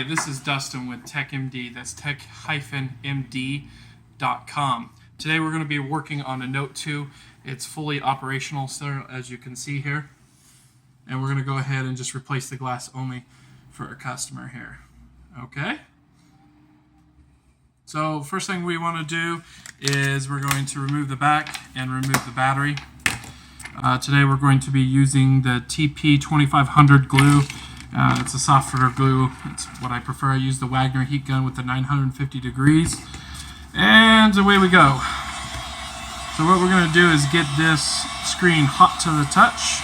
This is Dustin with TechMD. That's tech-md.com. Today we're going to be working on a Note 2. It's fully operational, so as you can see here. And we're going to go ahead and just replace the glass only for our customer here. Okay? So first thing we want to do is we're going to remove the back and remove the battery. Today we're going to be using the TP2500 glue. It's a softer glue. It's what I prefer. I use the Wagner heat gun with the 950 degrees. And away we go. So what we're going to do is get this screen hot to the touch.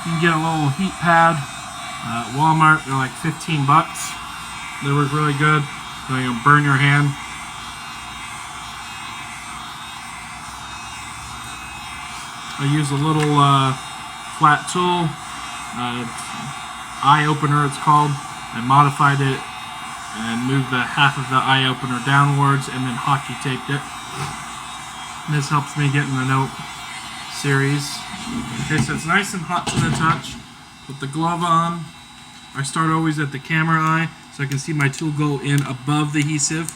You can get a little heat pad at Walmart. They're like 15 bucks. They work really good. So you don't burn your hand. I use a little flat tool, eye opener it's called. I modified it and moved the half of the eye opener downwards and then hockey taped it. And this helps me get in the Note series. Okay, so it's nice and hot to the touch. Put the glove on. I start always at the camera eye so I can see my tool go in above the adhesive.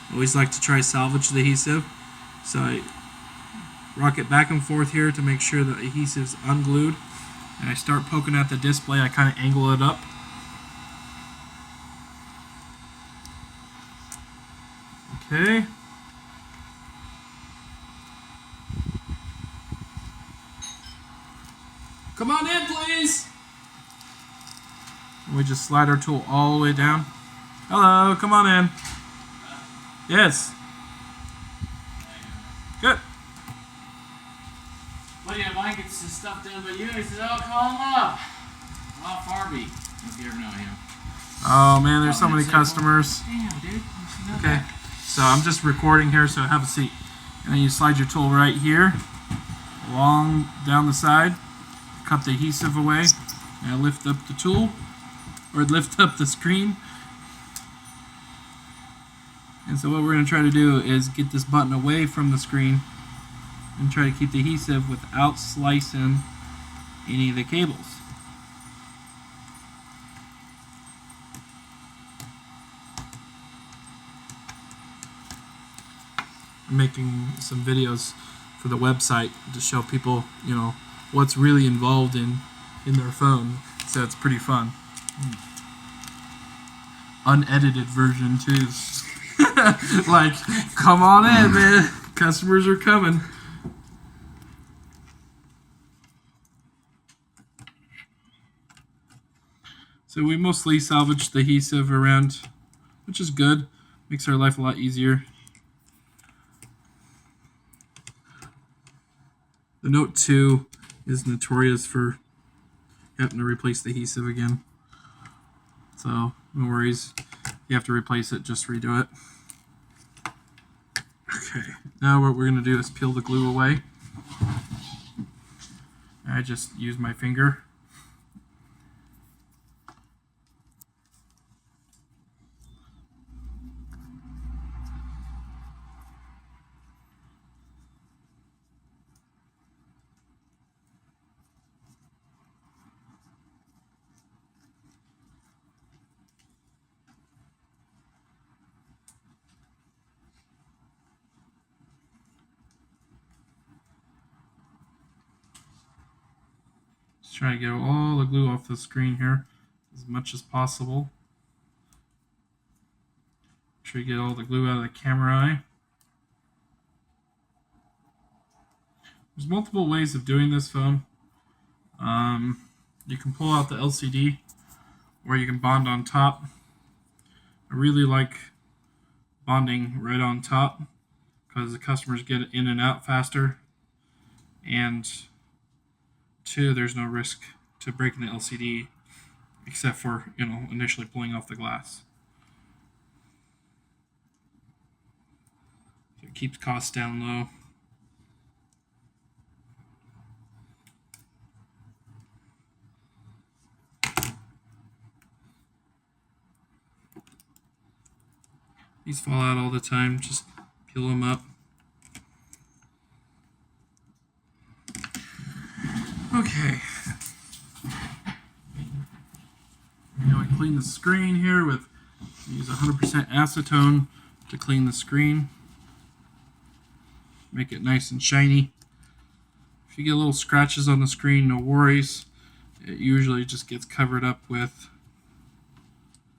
I always like to try salvage the adhesive. So I rock it back and forth here to make sure the adhesive's unglued. And I start poking at the display. I kind of angle it up. Okay. Come on in, please. And we just slide our tool all the way down. Hello, come on in. Yes. Good. Well, yeah, Mike gets his stuff done, but you, he says, oh, call him up. Well, Farby. If you ever know him. Oh, man, there's so many customers. Damn, dude. Okay, so I'm just recording here, so have a seat. And then you slide your tool right here, along down the side. Cut the adhesive away, and I lift up the tool, or lift up the screen. And so what we're going to try to do is get this button away from the screen and try to keep the adhesive without slicing any of the cables. I'm making some videos for the website to show people, you know, what's really involved in their phone, so it's pretty fun. Unedited version too. Like, come on in, man. Customers are coming. So we mostly salvage the adhesive around, which is good. Makes our life a lot easier. The Note 2 is notorious for having to replace the adhesive again. So, no worries. You have to replace it, just redo it. Okay, now what we're going to do is peel the glue away. I just use my finger. Just try to get all the glue off the screen here as much as possible. Make sure you get all the glue out of the camera eye. There's multiple ways of doing this phone. You can pull out the LCD, or you can bond on top. I really like bonding right on top because the customers get in and out faster, and 2, there's no risk to breaking the LCD except for, initially pulling off the glass. So it keeps costs down low. These fall out all the time, just peel them up. Okay. Now I clean the screen here with, use 100% acetone to clean the screen. Make it nice and shiny. If you get little scratches on the screen, no worries. It usually just gets covered up with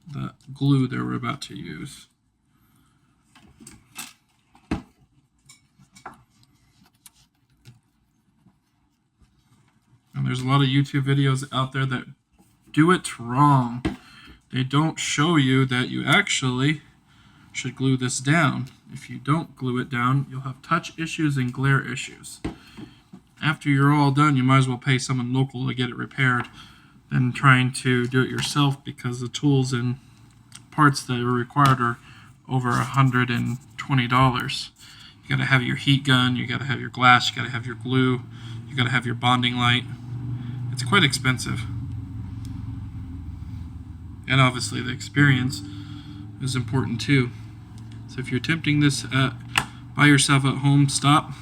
the glue that we're about to use. And there's a lot of YouTube videos out there that do it wrong. They don't show you that you actually should glue this down. If you don't glue it down, you'll have touch issues and glare issues. After you're all done, you might as well pay someone local to get it repaired than trying to do it yourself, because the tools and parts that are required are over $120. You gotta have your heat gun, you gotta have your glass, you gotta have your glue, you gotta have your bonding light. It's quite expensive. And obviously the experience is important too. So if you're attempting this by yourself at home, stop.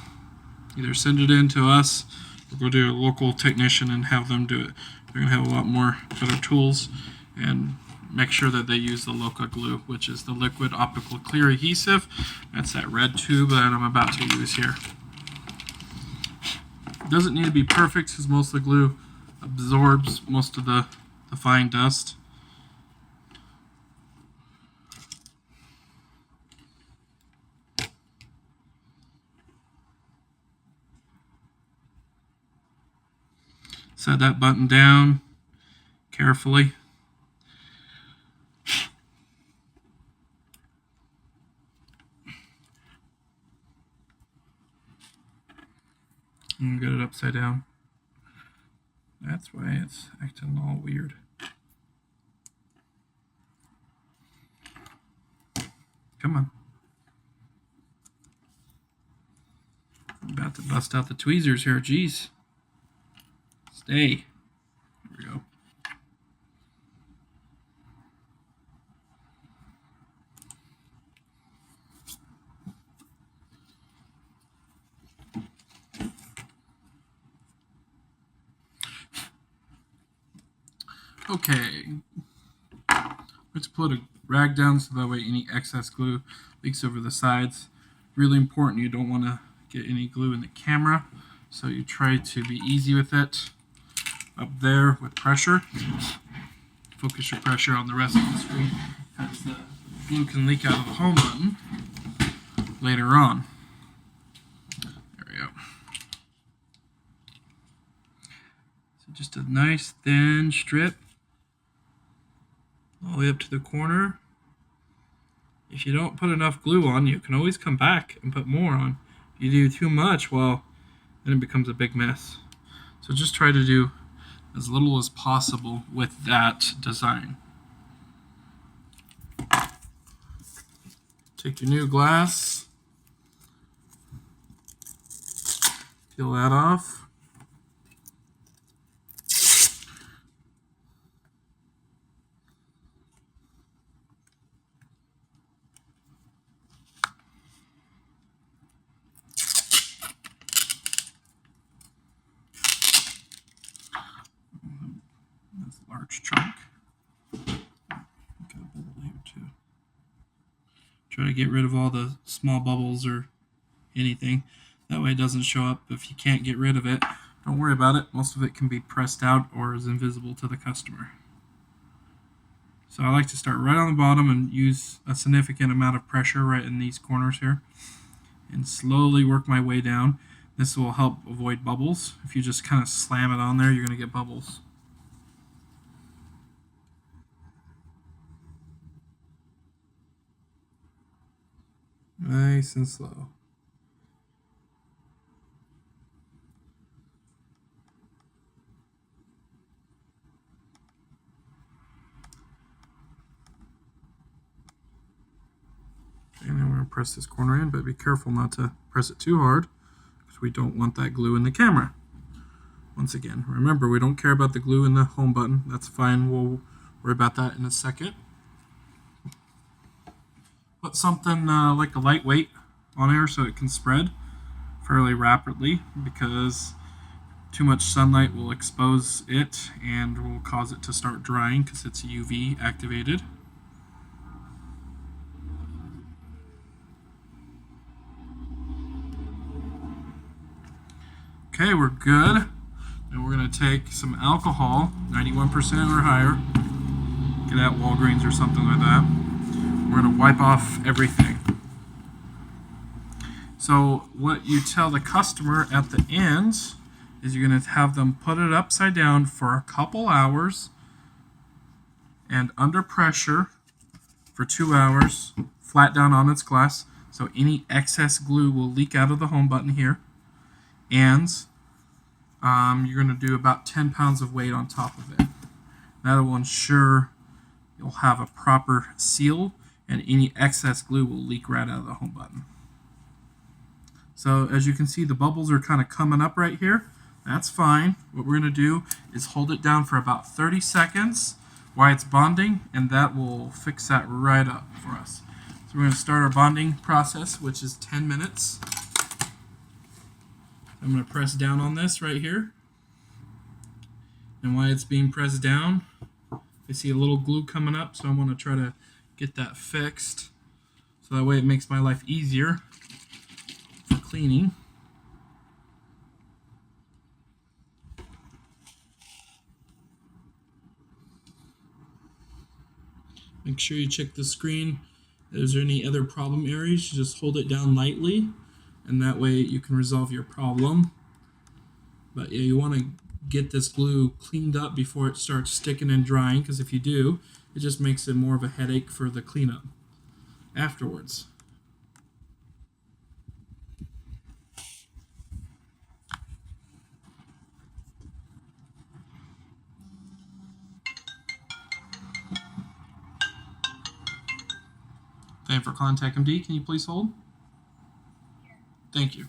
Either send it in to us or go to a local technician and have them do it. They're going to have a lot more better tools, and make sure that they use the Loca glue, which is the liquid optical clear adhesive. That's that red tube that I'm about to use here. It doesn't need to be perfect because most of the glue absorbs most of the fine dust. Set that button down carefully. And get it upside down. That's why it's acting all weird. Come on. I'm about to bust out the tweezers here, jeez. Stay. There we go. Okay. Let's put a rag down so that way any excess glue leaks over the sides. Really important, you don't want to get any glue in the camera, so you try to be easy with it. Up there with pressure. Focus your pressure on the rest of the screen, because the glue can leak out of the home button later on. There we go. So just a nice thin strip all the way up to the corner. If you don't put enough glue on, you can always come back and put more on. If you do too much, well, then it becomes a big mess. So just try to do as little as possible with that design. Take your new glass, peel that off. Large chunk. Got a bubble here too. Try to get rid of all the small bubbles or anything. That way it doesn't show up. If you can't get rid of it, don't worry about it. Most of it can be pressed out or is invisible to the customer. So I like to start right on the bottom and use a significant amount of pressure right in these corners here, and slowly work my way down. This will help avoid bubbles. If you just kind of slam it on there, you're going to get bubbles. Nice and slow. Okay, now we're going to press this corner in, but be careful not to press it too hard because we don't want that glue in the camera. Once again, remember, we don't care about the glue in the home button. That's fine. We'll worry about that in a second. Put something like a lightweight on here so it can spread fairly rapidly, because too much sunlight will expose it and will cause it to start drying because it's UV activated. Okay, we're good. And we're going to take some alcohol, 91% or higher. Get at Walgreens or something like that. We're going to wipe off everything. So what you tell the customer at the end is you're going to have them put it upside down for a couple hours and under pressure for 2 hours, flat down on its glass. So any excess glue will leak out of the home button here. And you're going to do about 10 pounds of weight on top of it. That will ensure you'll have a proper seal and any excess glue will leak right out of the home button. So as you can see, the bubbles are kind of coming up right here. That's fine. What we're going to do is hold it down for about 30 seconds while it's bonding, and that will fix that right up for us. So we're going to start our bonding process, which is 10 minutes. I'm going to press down on this right here. And while it's being pressed down, I see a little glue coming up, so I want to try to get that fixed. So that way it makes my life easier for cleaning. Make sure you check the screen. Is there any other problem areas? You just hold it down lightly, and that way you can resolve your problem. But yeah, you want to get this glue cleaned up before it starts sticking and drying, because if you do, it just makes it more of a headache for the cleanup afterwards. Time for Contact MD. Can you please hold? Thank you.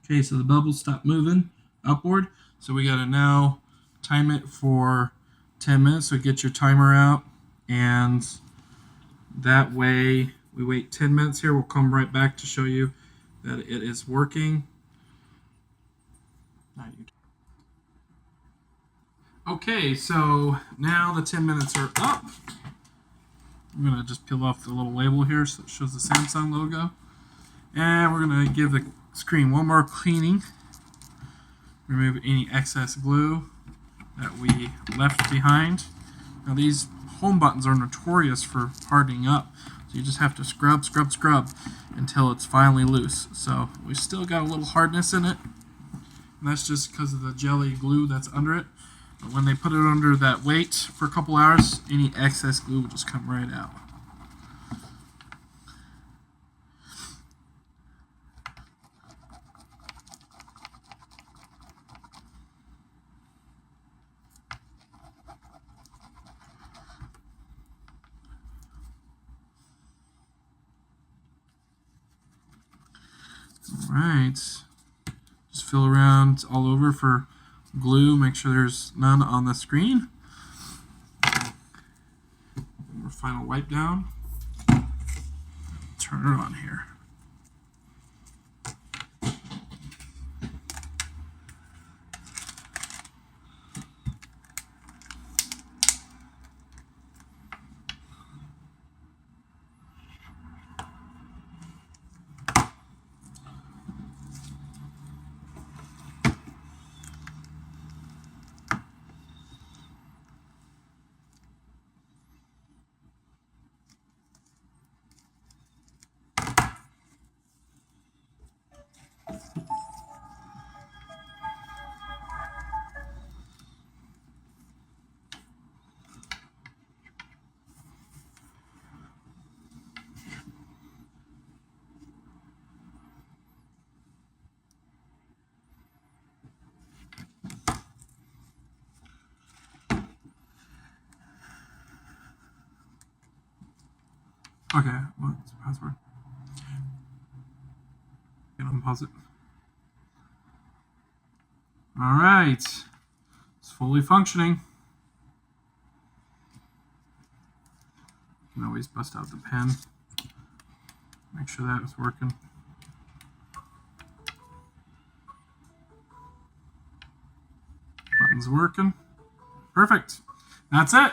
Okay, so the bubbles stop moving upward. So we gotta now time it for 10 minutes. So get your timer out, and that way we wait 10 minutes here. We'll come right back to show you that it is working. Okay, so now the 10 minutes are up. I'm gonna just peel off the little label here so it shows the Samsung logo. And we're gonna give the screen one more cleaning. Remove any excess glue that we left behind. Now these home buttons are notorious for hardening up, so you just have to scrub, scrub, scrub until it's finally loose. So we still got a little hardness in it, and that's just because of the jelly glue that's under it. But when they put it under that weight for a couple hours, any excess glue will just come right out. Alright, just feel around all over for glue, make sure there's none on the screen. And our final wipe down. Turn it on here. Okay, what's the password? Get unpause it. Alright. It's fully functioning. You can always bust out the pen. Make sure that is working. Button's working. Perfect. That's it.